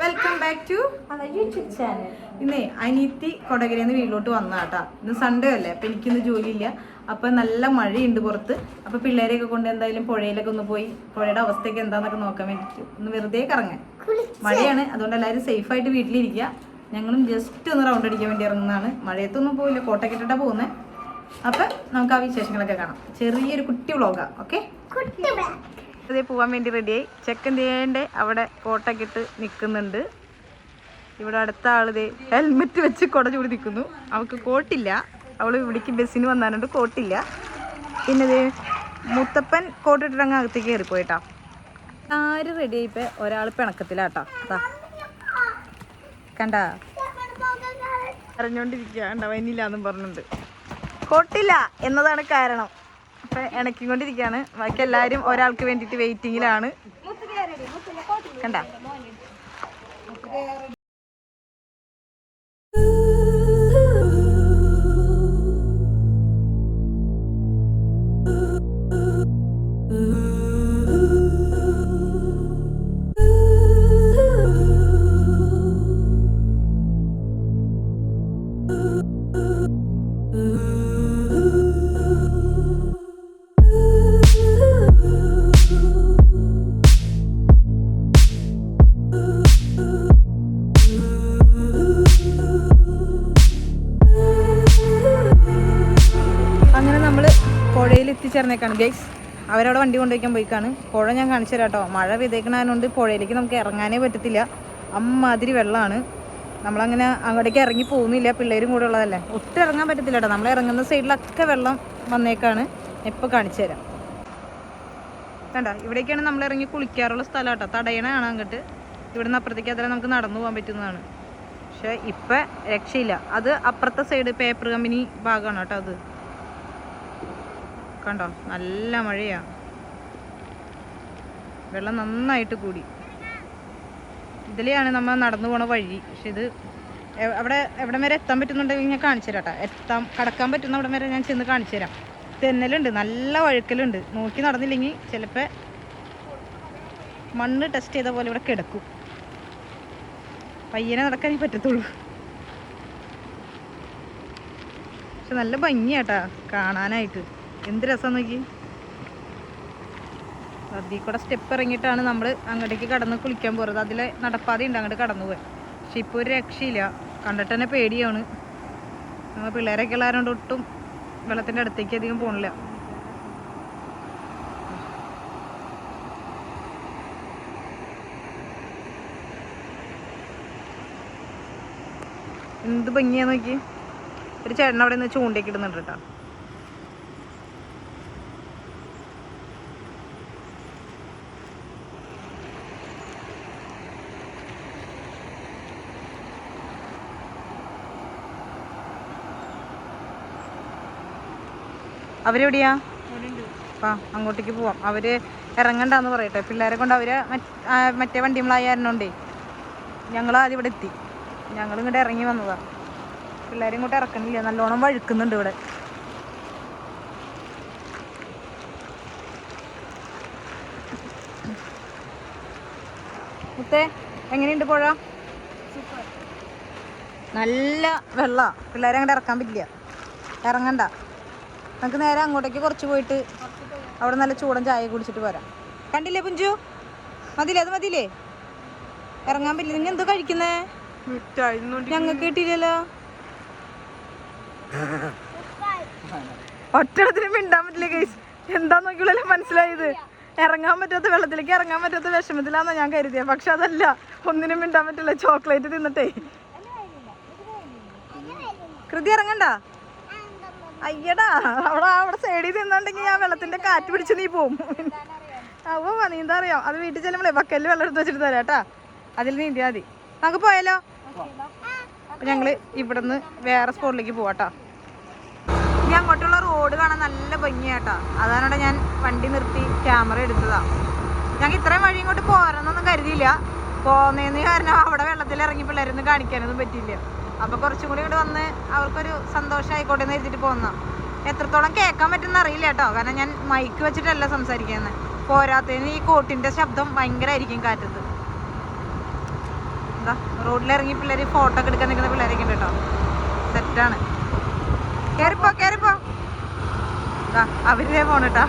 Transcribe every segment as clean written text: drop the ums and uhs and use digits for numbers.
Welcome back to YouTube channel. ഇന്നേ അനിയത്തി കൊടകരയിൽ നിന്ന് വീട്ടിലോട്ട് വന്നാട്ടാ. ഇന്ന് സൺഡേ അല്ലേ, അപ്പം എനിക്കിന്ന് ജോലിയില്ല. അപ്പം നല്ല മഴയുണ്ട് പുറത്ത്. അപ്പം പിള്ളേരെയൊക്കെ കൊണ്ട് എന്തായാലും പുഴയിലൊക്കെ ഒന്ന് പോയി പുഴയുടെ അവസ്ഥയൊക്കെ എന്താണെന്നൊക്കെ നോക്കാൻ വേണ്ടിയിട്ട് ഒന്ന് വെറുതെ കറങ്ങാൻ. മഴയാണ്, അതുകൊണ്ട് എല്ലാവരും സേഫായിട്ട് വീട്ടിലിരിക്കുക. ഞങ്ങളും ജസ്റ്റ് ഒന്ന് റൗണ്ട് അടിക്കാൻ വേണ്ടി ഇറങ്ങുന്നതാണ്. മഴയത്തൊന്നും പോയില്ല, കോട്ടൊക്കെ ഇട്ടിട്ടാണ് പോകുന്നത്. അപ്പം നമുക്ക് ആ വിശേഷങ്ങളൊക്കെ കാണാം. ചെറിയൊരു കുട്ടി വ്ളോഗാണ്. ഓക്കെ, അതേ പോകാൻ വേണ്ടി റെഡിയായി. ചെക്കൻ ദേൻ്റെ അവിടെ കോട്ടൊക്കെ ഇട്ട് നിൽക്കുന്നുണ്ട്. ഇവിടെ അടുത്ത ആളിതേ ഹെൽമെറ്റ് വെച്ച് കുട ചൂടി നിൽക്കുന്നു. അവൾക്ക് കോട്ടില്ല, അവൾ ഇവിടേക്ക് ബസ്സിന് വന്നാലുണ്ട് കോട്ടില്ല. പിന്നെ ദേ മുത്തപ്പൻ കോട്ടിട്ടിട്ടങ്ങ് അകത്തേക്ക് കയറിപ്പോയിട്ടാ. ആരും റെഡിയായിപ്പോൾ ഒരാൾ പിണക്കത്തിലാട്ടാ. അതാ കണ്ടാ, അറിഞ്ഞോണ്ടിരിക്കുക. കണ്ടാ വനില്ലാന്നും പറഞ്ഞിട്ടുണ്ട്. കോട്ടില്ല എന്നതാണ് കാരണം. അപ്പം ഇണക്കിക്കൊണ്ടിരിക്കുകയാണ്. ബാക്കി എല്ലാവരും ഒരാൾക്ക് വേണ്ടിയിട്ട് വെയിറ്റിങ്ങിലാണ്. കണ്ട എത്തിച്ചേർന്നേക്കാണ് ഗൈസ്. അവരവിടെ വണ്ടി കൊണ്ടുവയ്ക്കാൻ പോയിക്കാണ്. പുഴ ഞാൻ കാണിച്ചു തരാം കേട്ടോ. മഴ പെയ്തേക്കണതുകൊണ്ട് പുഴയിലേക്ക് നമുക്ക് ഇറങ്ങാനേ പറ്റത്തില്ല. അമ്മാതിരി വെള്ളമാണ്. നമ്മളങ്ങനെ അങ്ങോട്ടേക്ക് ഇറങ്ങി പോകുന്നില്ല, പിള്ളേരും കൂടെ ഉള്ളതല്ലേ. ഒട്ടും ഇറങ്ങാൻ പറ്റത്തില്ല കേട്ടോ. നമ്മൾ ഇറങ്ങുന്ന സൈഡിലൊക്കെ വെള്ളം വന്നേക്കാണ്. ഇപ്പോൾ കാണിച്ചു തരാം. കണ്ട, ഇവിടേക്കാണ് നമ്മൾ ഇറങ്ങി കുളിക്കാറുള്ള സ്ഥലം കേട്ടോ. തടയണയാണ് അങ്ങോട്ട്. ഇവിടുന്ന് അപ്പുറത്തേക്ക് അതിൽ നമുക്ക് നടന്നു പോകാൻ പറ്റുന്നതാണ്. പക്ഷേ ഇപ്പം രക്ഷയില്ല. അത് അപ്പുറത്തെ സൈഡ് പേപ്പർ കമ്പനി ഭാഗമാണ് കേട്ടോ. അത് കണ്ടോ, നല്ല മഴയാണ്. വെള്ളം നന്നായിട്ട് കൂടി. ഇതിലെയാണ് നമ്മൾ നടന്നു പോണ വഴി. പക്ഷെ ഇത് എവിടെ വരെ എത്താൻ പറ്റുന്നുണ്ടെങ്കിൽ ഞാൻ കാണിച്ചു തരാം. കടക്കാൻ പറ്റുന്ന അവിടെ വരെ ഞാൻ ചെന്ന് കാണിച്ചു തരാം. തെന്നലുണ്ട്, നല്ല വഴുക്കലുണ്ട്. നോക്കി നടന്നില്ലെങ്കിൽ ചിലപ്പോൾ മണ്ണ് ടെസ്റ്റ് ചെയ്ത പോലെ ഇവിടെ കിടക്കും. പയ്യനെ നടക്കാനേ പറ്റത്തുള്ളൂ. പക്ഷെ നല്ല ഭംഗിയാട്ടാ കാണാനായിട്ട്. എന്ത് രസം നോക്കി. അതിൽ കൂടെ സ്റ്റെപ്പ് ഇറങ്ങിയിട്ടാണ് നമ്മൾ അങ്ങോട്ടേക്ക് കടന്ന് കുളിക്കാൻ പോകുന്നത്. അതിലെ നടപ്പാതയുണ്ട്, അങ്ങോട്ട് കടന്നു പോയി. പക്ഷെ ഇപ്പോൾ ഒരു രക്ഷയില്ല. കണ്ടിട്ട് തന്നെ പേടിയാണ്. നമ്മൾ പിള്ളേരൊക്കെ ഉള്ളവരോണ്ട് ഒട്ടും വെള്ളത്തിൻ്റെ അടുത്തേക്ക് അധികം പോകണില്ല. എന്ത് ഭംഗിയാ നോക്കി. ഒരു ചേട്ടൻ അവിടെ നിന്ന് ചൂണ്ടയൊക്കെ ഇടുന്നുണ്ട് കേട്ടോ. അവരെവിടെയാ? ആ, അങ്ങോട്ടേക്ക് പോവാം. അവര് ഇറങ്ങണ്ടെന്ന് പറയട്ടെ. പിള്ളേരെ കൊണ്ട് അവര് മറ്റേ വണ്ടികളായിരുന്നോണ്ടേ ഞങ്ങൾ ആദ്യം ഇവിടെ എത്തി. ഞങ്ങൾ ഇങ്ങോട്ട് ഇറങ്ങി വന്നതാ. പിള്ളേരെ ഇങ്ങോട്ട് ഇറക്കണില്ല, നല്ലോണം വഴുക്കുന്നുണ്ട് ഇവിടെ. മുത്തേ, എങ്ങനെയുണ്ട് പുഴ? നല്ല വെള്ള. പിള്ളേരെ അങ്ങോട്ട് ഇറക്കാൻ പറ്റില്ല, ഇറങ്ങണ്ട. നമുക്ക് നേരെ അങ്ങോട്ടേക്ക് കുറച്ച് പോയിട്ട് അവിടെ നല്ല ചൂടൻ ചായ കുടിച്ചിട്ട് പോരാം. കണ്ടില്ലേ പുഞ്ചു? മതിലേ, അത് മതിലേ. ഇറങ്ങാൻ പറ്റില്ല. നിങ്ങൾ എന്തോ കഴിക്കുന്നേ? ഞങ്ങൾക്ക് കിട്ടിയില്ലല്ലോ. ഒറ്റടത്തിന് മിണ്ടാൻ പറ്റില്ല ഗൈസ്. എന്താ നോക്കിയുള്ളല്ലോ മനസ്സിലായത്. ഇറങ്ങാൻ പറ്റാത്ത, വെള്ളത്തിലേക്ക് ഇറങ്ങാൻ പറ്റാത്ത വിഷമത്തിലാന്നാ ഞാൻ കരുതിയത്. പക്ഷെ അതല്ല, ഒന്നിനും മിണ്ടാൻ പറ്റില്ല. ചോക്ലേറ്റ് തിന്നിട്ടേ. കൃതി ഇറങ്ങണ്ട. അയ്യടാ, അവിടെ സൈഡിൽ നിന്നുണ്ടെങ്കിൽ ഞാൻ വെള്ളത്തിന്റെ കാറ്റ് പിടിച്ച് നീ പോവും. അവ നീന്താ അറിയാം. അത് വീട്ടിൽ ചെല്ലുമ്പോഴേ ബക്കലിൽ വെള്ളം എടുത്ത് വെച്ചിട്ട് തരാം കേട്ടാ. അതിൽ നീന്തിയാൽ മതി. നമുക്ക് പോയാലോ? അപ്പം ഞങ്ങൾ ഇവിടെ നിന്ന് വേറെ സ്പോട്ടിലേക്ക് പോവാട്ടോ. ഇനി അങ്ങോട്ടുള്ള റോഡ് കാണാൻ നല്ല ഭംഗിയാട്ടാ. അതാണ് ഞാൻ വണ്ടി നിർത്തി ക്യാമറ എടുത്തതാ. ഞങ്ങൾക്ക് ഇത്രയും വഴി ഇങ്ങോട്ട് പോരാന്നൊന്നും കരുതിയില്ല. പോകുന്നതിന് കാരണം അവിടെ വെള്ളത്തിൽ ഇറങ്ങി പിള്ളേരൊന്നും കാണിക്കാനൊന്നും പറ്റിയില്ല. അപ്പോൾ കുറച്ചും കൂടി ഇവിടെ വന്ന് അവർക്കൊരു സന്തോഷമായിക്കോട്ടെ എന്ന് എഴുതിയിട്ട് പോകുന്ന. എത്രത്തോളം കേൾക്കാൻ പറ്റുന്ന അറിയില്ല കേട്ടോ. കാരണം ഞാൻ മൈക്ക് വെച്ചിട്ടല്ല സംസാരിക്കുന്നത്. പോരാത്തതിന് ഈ കോട്ടിൻ്റെ ശബ്ദം ഭയങ്കരമായിരിക്കും കാറ്റത്ത്. എന്താ റോഡിലിറങ്ങി പിള്ളേർ ഫോട്ടോ ഒക്കെ എടുക്കാൻ നിൽക്കുന്ന പിള്ളേരൊക്കെ ഉണ്ട് കേട്ടോ. സെറ്റാണ്. കയറിപ്പോ കയറിപ്പോ. അവരിതേ പോണട്ടാ.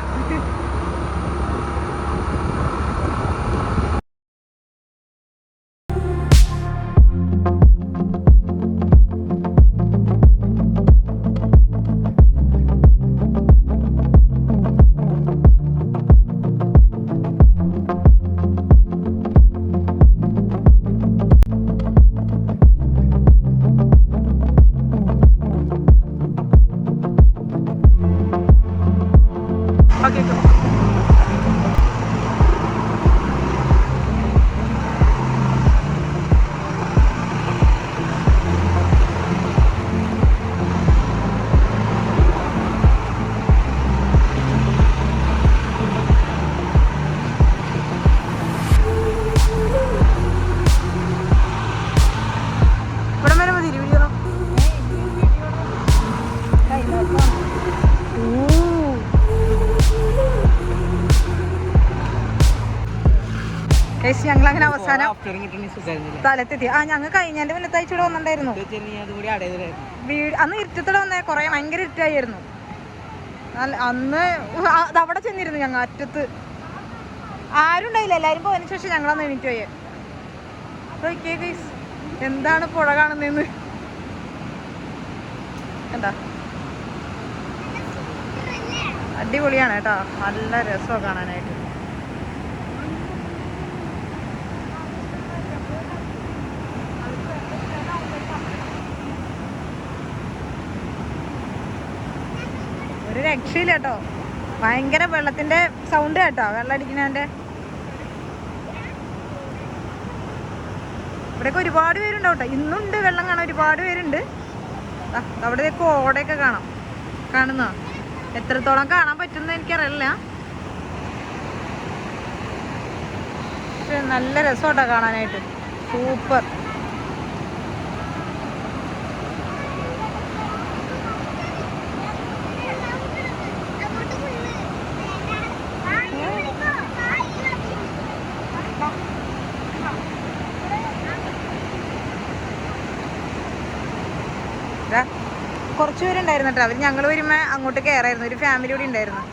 ഞങ്ങളങ്ങനെ അവസാനം സ്ഥലത്തെത്തി. ഞങ്ങൾ കഴിഞ്ഞതിന്റെ മുന്നത്താഴ്ച ഇവിടെ വന്നിട്ടുണ്ടായിരുന്നു. അന്ന് ഇരുട്ടത്തോടെ വന്നേ, കൊറേ ഭയങ്കര ഇരുട്ടായിരുന്നു അന്ന്. അവിടെ ചെന്നിരുന്നു ഞങ്ങൾ അറ്റത്ത്. ആരും ഉണ്ടായില്ല, എല്ലാരും പോയതിനു ശേഷം ഞങ്ങളന്ന് എണീറ്റ് പോയേ. എന്താണ് പുഴ കാണുന്നതെന്ന് എന്താ അടിപൊളിയാണ് കേട്ടോ. നല്ല രസമാണ് കാണാനായിട്ട്. ഒരു രക്ഷയില്ല കേട്ടോ. ഭയങ്കര വെള്ളത്തിന്റെ സൗണ്ട് കേട്ടോ, വെള്ളം അടിക്കുന്നതിന്റെ. ഇവിടെയൊക്കെ ഒരുപാട് പേരുണ്ടോ കേട്ടോ. ഇന്നുണ്ട് വെള്ളം കാണാൻ ഒരുപാട് പേരുണ്ട്. അവിടെ ഓടയൊക്കെ കാണുന്നോ? എത്രത്തോളം കാണാൻ പറ്റുന്ന എനിക്കറിയില്ല, പക്ഷെ നല്ല രസമാട്ടോ കാണാനായിട്ട്. സൂപ്പർ. കുറച്ച് പേരുണ്ടായിരുന്നു കേട്ടോ. അവർ ഞങ്ങൾ വരുമ്പോൾ അങ്ങോട്ട് കയറായിരുന്നു. ഒരു ഫാമിലി കൂടി ഉണ്ടായിരുന്നു.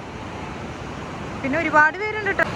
പിന്നെ ഒരുപാട് പേരുണ്ട് കേട്ടോ.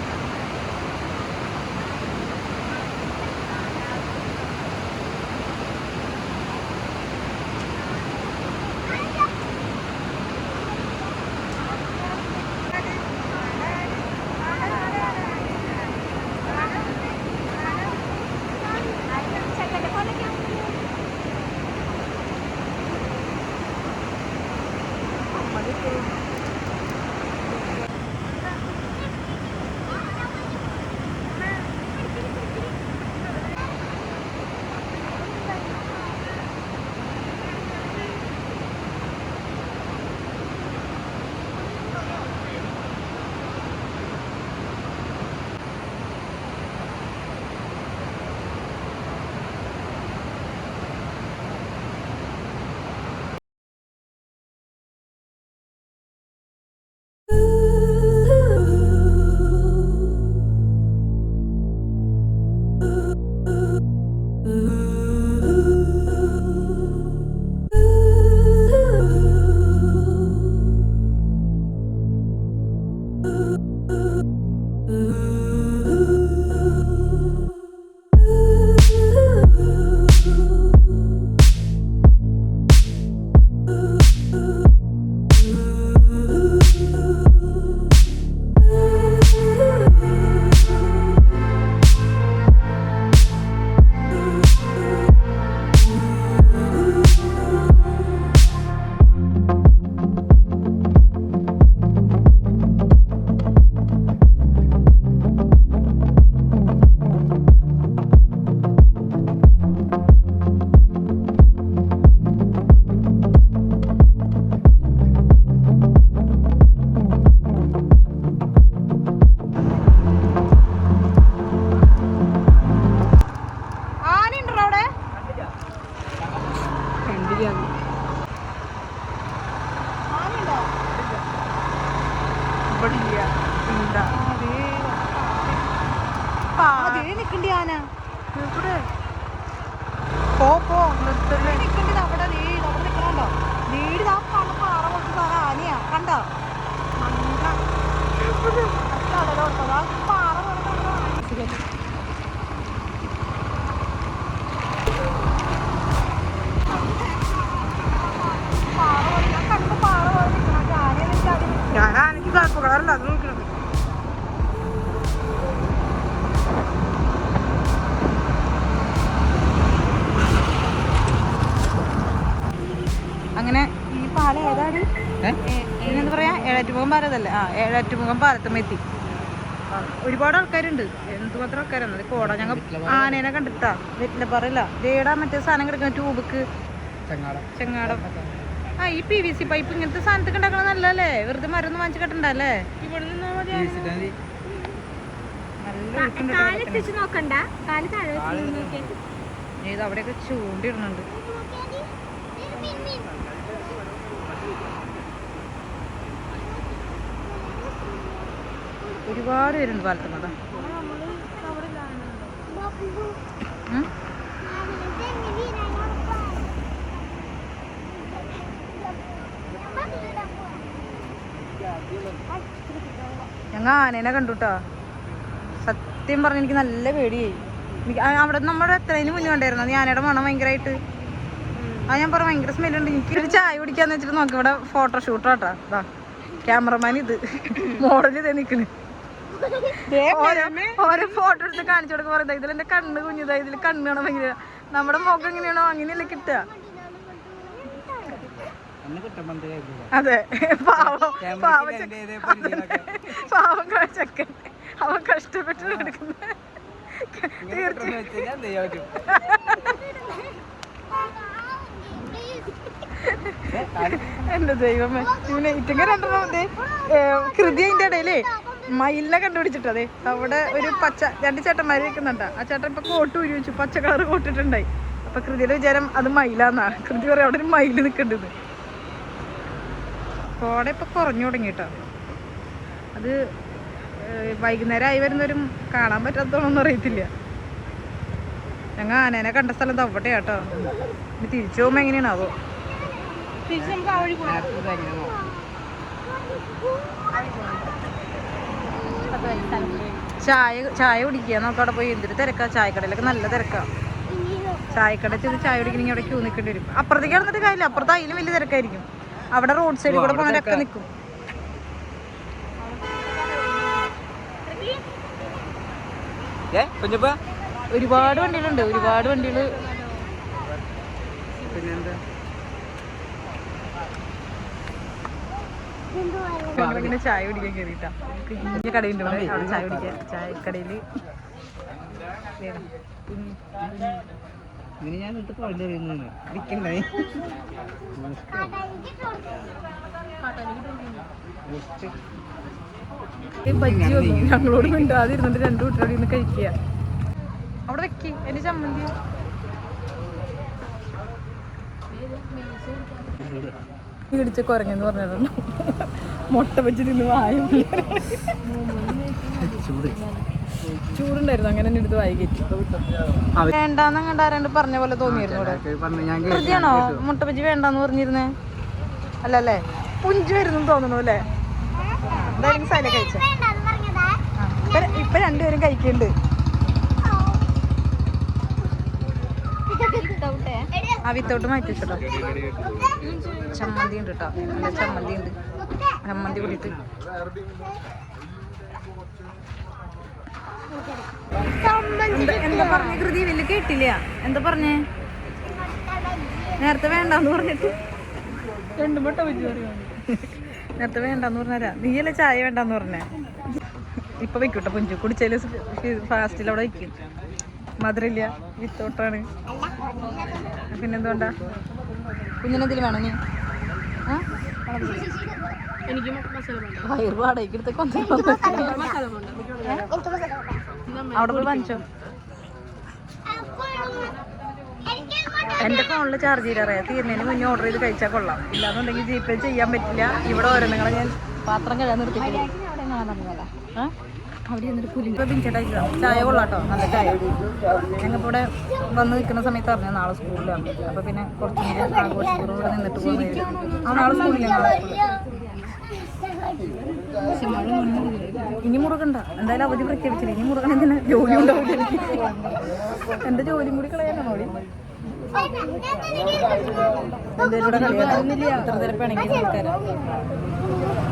പോ നിർത്തല്ലേ നിൽക്കേണ്ടത് അവിടെ നീട് അവിടെ നിൽക്കണുണ്ടോ നീട് ആ പാറ കുറച്ച് സാധനം ആനയാ കണ്ടോ പാറ ഞാനാ എനിക്ക് കുഴപ്പമില്ല അത് നോക്കണം അങ്ങനെ ഈ പാലം ഏതാണ് എന്താ പറയാ ഏഴാറ്റുമുഖം പാലത്തല്ലേ ഏഴാറ്റുമുഖം പാലത്തും എത്തി ഒരുപാട് ആൾക്കാരുണ്ട് എന്തുമാത്രം ആൾക്കാരാണ് കോട ഞങ്ങൾ ആനേനെ കണ്ടിട്ടാ വെറ്റിലപ്പാറയില്ല ദേടാ മറ്റേ സാധനം കിടക്കുന്ന ട്യൂബിക്ക് ചെങ്ങാടം ഈ PVC പൈപ്പ് ഇങ്ങനത്തെ സാധനത്തൊക്കെ ഉണ്ടാക്കണ നല്ലല്ലേ വെറുതെ മരുന്ന് വാങ്ങിച്ച് കെട്ടണ്ടല്ലേ ഏത് അവിടെയൊക്കെ ചൂണ്ടിടുന്നുണ്ട് ഒരുപാട് പേരുണ്ട് പാലത്തുമ്മ ഞങ്ങൾ ആനേനെ കണ്ടുട്ടോ സത്യം പറഞ്ഞ എനിക്ക് നല്ല പേടിയായി അവിടെ നമ്മുടെ എത്രയും മുന്നേ കണ്ടായിരുന്നു നീ ആനയുടെ മണം ഭയങ്കരമായിട്ട് ഞാൻ പറഞ്ഞു ഭയങ്കര സ്മെല്ലുണ്ട് എനിക്കൊരു ചായ കുടിക്കാന്ന് വെച്ചിട്ട് നോക്കി ഇവിടെ ഫോട്ടോഷൂട്ടാട്ടാ ഇതാ ക്യാമറമാൻ ഇത് മോഡൽ ഇതേ നിക്കണ് ഓരോ ഫോട്ടോ എടുത്ത് കാണിച്ചു കൊടുക്കുക പറയുന്നത് ഇതിൽ എന്റെ കണ്ണ് കുഞ്ഞിതാ ഇതിൽ കണ്ണ് കാണാൻ ഭയങ്കര നമ്മുടെ മുഖം എങ്ങനെയാണോ അങ്ങനെയല്ലേ കിട്ടുക അതെ പാവം ചെക്കൻ അവൻ കഷ്ടപ്പെട്ട് എടുക്കുന്ന എന്റെ ദൈവമേ ഇവനെ ഇറ്റങ്ങ രണ്ടെണ്ണേ കൃതി അതിന്റെ ഇടയിലേ മയിലിനെ കണ്ടുപിടിച്ചിട്ടതേ അവിടെ ഒരു പച്ച രണ്ട് ചേട്ടന്മാര് നിൽക്കുന്നുണ്ട് ആ ചേട്ടൻ ഇപ്പൊ കോട്ട് ഉരി വെച്ചു പച്ച കളർ കോട്ടിട്ടുണ്ടായി അപ്പൊ കൃതിയുടെ വിചാരം അത് മയിലാന്നാ കൃതി പറയാം അവിടെ ഒരു മയില് നിൽക്കേണ്ടത് കോട ഇപ്പൊ കുറഞ്ഞു തുടങ്ങിട്ടോ അത് വൈകുന്നേരം ആയി വരുന്നവരും കാണാൻ പറ്റാത്തോളൊന്നും അറിയത്തില്ല ഞങ്ങൾ ആനേനെ കണ്ട സ്ഥലം അവിടെ കേട്ടോ ഇനി തിരിച്ചു പോകുമ്പോ എങ്ങനെയാണാവോ ചായ കുടിക്കുക നമുക്ക് അവിടെ പോയി എന്തൊരു തിരക്കാ ചായക്കടയിലൊക്കെ നല്ല തിരക്കാ ചായക്കട ചെന്ന് ചായ കുടിക്കണമെങ്കിൽ അവിടെ ക്യൂ നിൽക്കേണ്ടി വരും അപ്പുറത്തേക്ക് കിടന്നിട്ട് കാര്യമില്ല അപ്പുറത്ത് അതിലും വലിയ തിരക്കായിരിക്കും അവിടെ റോഡ് സൈഡിൽ കൂടെ പോകാനൊക്കെ നിൽക്കും ഒരുപാട് വണ്ടികളുണ്ട് ഒരുപാട് വണ്ടികള് ഞങ്ങളിങ്ങനെ ചായ കുടിക്കാൻ കയറിയിട്ടാ കുഞ്ഞു കടയുണ്ട് ഇവിടെ അവിടെ ചായ കുടിക്കാൻ ചായക്കടയില് ബജ്ജി വന്നു ഞങ്ങളോട് മിണ്ടാതിരുന്നിട്ട് രണ്ടു കൂട്ടരോട് ഇന്ന് കഴിക്കുക അവിടെ വെക്കി എന്റെ ചമ്മന്തി ഇടിച്ച കുരങ്ങെന്ന് പറഞ്ഞിട്ടുണ്ട് മുട്ട വെച്ച് തിന്ന് വായും ചൂടുണ്ടായിരുന്നു അങ്ങനെ തന്നെ എടുത്ത് വായി കയറ്റി വേണ്ടാന്ന് അങ്ങോട്ട് ആരാണ്ട് പറഞ്ഞ പോലെ തോന്നിയിരുന്നു ഇവിടെ കൃതിയാണോ മുട്ട ബജ്ജി വേണ്ടാന്ന് പറഞ്ഞിരുന്നേ അല്ലല്ലേ പുഞ്ചു വരുന്നു തോന്നുന്നു അല്ലേ എന്തായാലും സൈല കഴിച്ച ഇപ്പൊ രണ്ടുപേരും കഴിക്കുന്നുണ്ട് ആ വിത്തൗട്ട് മാറ്റി വെച്ചോ ചമ്മന്തി ഉണ്ട് കേട്ടോ നല്ല ചമ്മന്തി ഉണ്ട് ചമ്മന്തി കൂടിയിട്ട് എന്താ പറഞ്ഞ കൃതി വലിയ കേട്ടില്ല എന്താ പറഞ്ഞേ നേരത്തെ വേണ്ടാന്ന് പറഞ്ഞിട്ട് രണ്ടു മുട്ട വെച്ച് പറയുവാണ് നേരത്തെ വേണ്ടാന്ന് പറഞ്ഞാരാ നീയല്ലേ ചായ വേണ്ടാന്ന് പറഞ്ഞേ ഇപ്പൊ വെക്കൂട്ടോ പുഞ്ചു കുടിച്ചാല് ഫാസ്റ്റിൽ അവിടെ വയ്ക്കും മധുരമില്ല വിത്തോട്ടാണ് പിന്നെന്തുകൊണ്ടാ കുഞ്ഞിനെന്തെങ്കിലും വേണോ നീ വയറ് വാടകയ്ക്ക് എടുത്തൊക്കെ അവിടെ പോയി വാങ്ങിച്ചോ എന്റെ ഫോണിൽ ചാർജ് ചെയ്തറിയാം തീരുന്നതിന് മുന്നേ ഓർഡർ ചെയ്ത് കഴിച്ചാൽ കൊള്ളാം ഇല്ലാന്നുണ്ടെങ്കിൽ ജീപേ ചെയ്യാൻ പറ്റില്ല ഇവിടെ ഓരോന്നുങ്ങളെ ഞാൻ പാത്രം കഴുകാൻ നിർത്തിക്കില്ല ഇപ്പൊ പിഞ്ചേട്ടാ ചായ കൊള്ളാട്ടോ, നല്ല ചായ. ഞങ്ങൾ ഇവിടെ വന്ന് നിൽക്കുന്ന സമയത്ത് പറഞ്ഞു നാളെ സ്കൂളിലാണ്. അപ്പൊ പിന്നെ കുറച്ചും കൂടി ആഘോഷപൂർവ്വം നിന്നിട്ട് പോകുന്നത്. നാളെ സ്കൂളില്ല, നാളെ ഇനി മുറുകണ്ട, എന്തായാലും അവധി പ്രഖ്യാപിച്ചില്ല. ഇനി മുറുകണ എന്തിനാ, ജോലി ഉണ്ടാവില്ല. എന്റെ ജോലിയും കൂടി കളയാനാണോ? എന്തായാലും ഇവിടെ കളിയാറുന്നില്ല, അത്ര തിരപ്പാണെങ്കിൽ ആൾക്കാരാ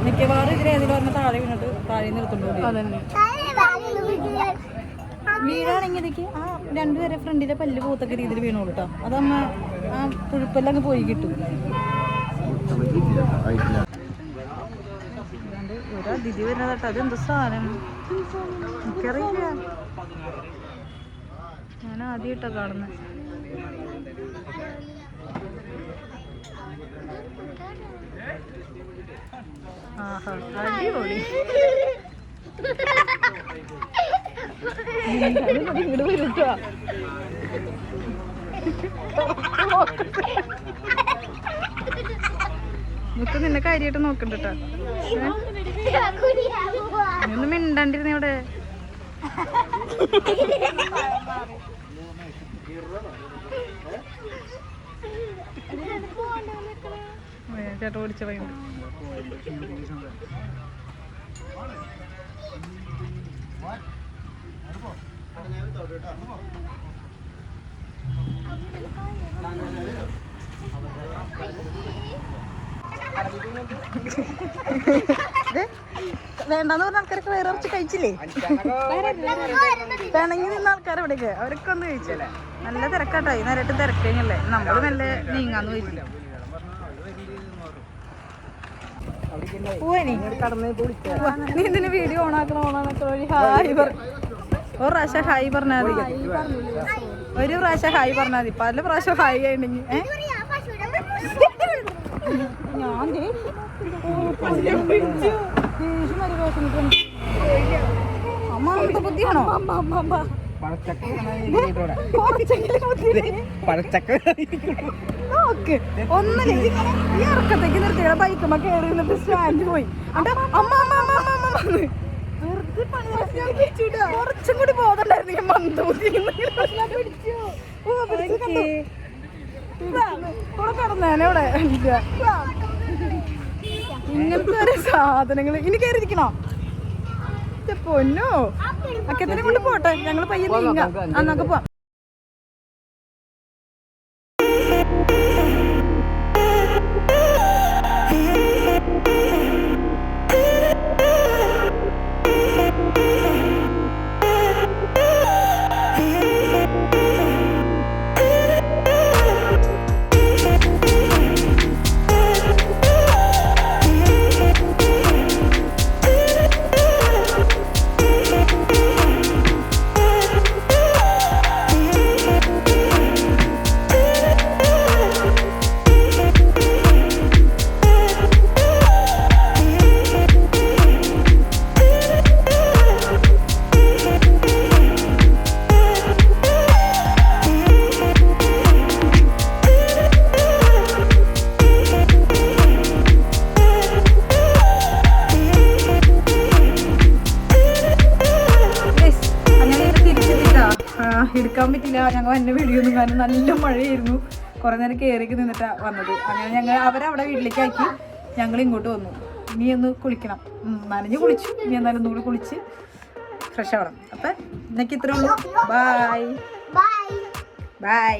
മിക്കവാറും ഇതിലേതിലും പറഞ്ഞ താഴെ വീണിട്ട് താഴെ നിർത്തുന്നുണ്ട്. വീടാണെങ്കിൽ ഇതൊക്കെ ആ രണ്ടുപേരെ ഫ്രണ്ടിലെ പല്ല് പോത്തൊക്കെ രീതിയിൽ വീണോളൂ കേട്ടോ. അതമ്മ ആ പുഴുപ്പെല്ലാം അങ്ങ് പോയി കിട്ടും. ഒരു അതിഥി വരുന്നത് കേട്ടോ. അതെന്ത് സാധനം എനിക്കറിയില്ല, ഞാൻ ആദ്യമായിട്ടാ കാണുന്നത്. ആഹാ, അടിപൊളി. ഇങ്ങോട്ട് വരൂട്ടോ. മുത്ത് നിന്നെ കാര്യമായിട്ട് നോക്കണ്ടട്ടോ. ഒന്നും മിണ്ടാണ്ടിരുന്ന ഇവിടെ. ചേട്ടാ ഓടിച്ച പയ്യുണ്ട്. വേണ്ടെന്ന് പറഞ്ഞ ആൾക്കാരൊക്കെ വേറെ കുറച്ച് കഴിച്ചില്ലേ? പിണങ്ങി നിന്ന ആൾക്കാർ ഇവിടേക്ക് അവരൊക്കെ ഒന്ന് കഴിച്ചല്ലേ. നല്ല തിരക്കാട്ടായി, നേരിട്ട് തിരക്കഴിഞ്ഞല്ലേ. നമ്മള് മെല്ലെ നീങ്ങാന്ന് പോയിട്ടില്ല. നീ ഇതിന് വീഡിയോ ഓണാക്കണോണാന്നൊക്കെ വഴി ഹായ് ഒരു പ്രാവശ്യം ഹായ് പറഞ്ഞാൽ മതി. ഒരു പ്രാവശ്യം ഹായ് പറഞ്ഞാൽ മതി. പല പ്രാവശ്യം ഹായ് ആയിട്ടുണ്ടെങ്കിൽ അമ്മ അന്ത ബുദ്ധിയാണോ? ഒന്നില്ല ഈ ഇറക്കത്തേക്ക് നിർത്തിയ ബൈക്കുമ്പ കയറി നിന്നിട്ട് സ്റ്റാൻഡ് പോയി. അമ്മ അമ്മ അമ്മ അമ്മ വെറുതെ കുറച്ചും കൂടി ബോധണ്ടായിരുന്നു. ഞാൻ മന്ദബുദ്ധി കടന്നേനെ ഇവിടെ. ഇങ്ങനത്തെ ഓരോ സാധനങ്ങൾ ഇനി കയറിയിരിക്കണോ? പൊന്നോ, അക്കത്തിനെ കൊണ്ട് പോട്ടെ, ഞങ്ങള് പയ്യെ നീങ്ങാം. അന്നൊക്കെ പോവാം. എടുക്കാൻ പറ്റില്ല, ഞങ്ങൾ എന്നെ വീഡിയോന്നും. കാരണം നല്ല മഴയായിരുന്നു. കുറെ നേരം കയറിക്ക് നിന്നിട്ടാ വന്നത്. അങ്ങനെ ഞങ്ങൾ അവരവിടെ വീട്ടിലേക്ക് ആക്കി ഞങ്ങൾ ഇങ്ങോട്ട് വന്നു. ഇനി ഒന്ന് കുളിക്കണം. നനഞ്ഞ് കുളിച്ചു. ഇനി എന്നാലും ഒന്നുകൂടി കുളിച്ച് ഫ്രഷ് ആവണം. അപ്പം എനിക്ക് ഇത്രേ ഉള്ളൂ. Bye bye.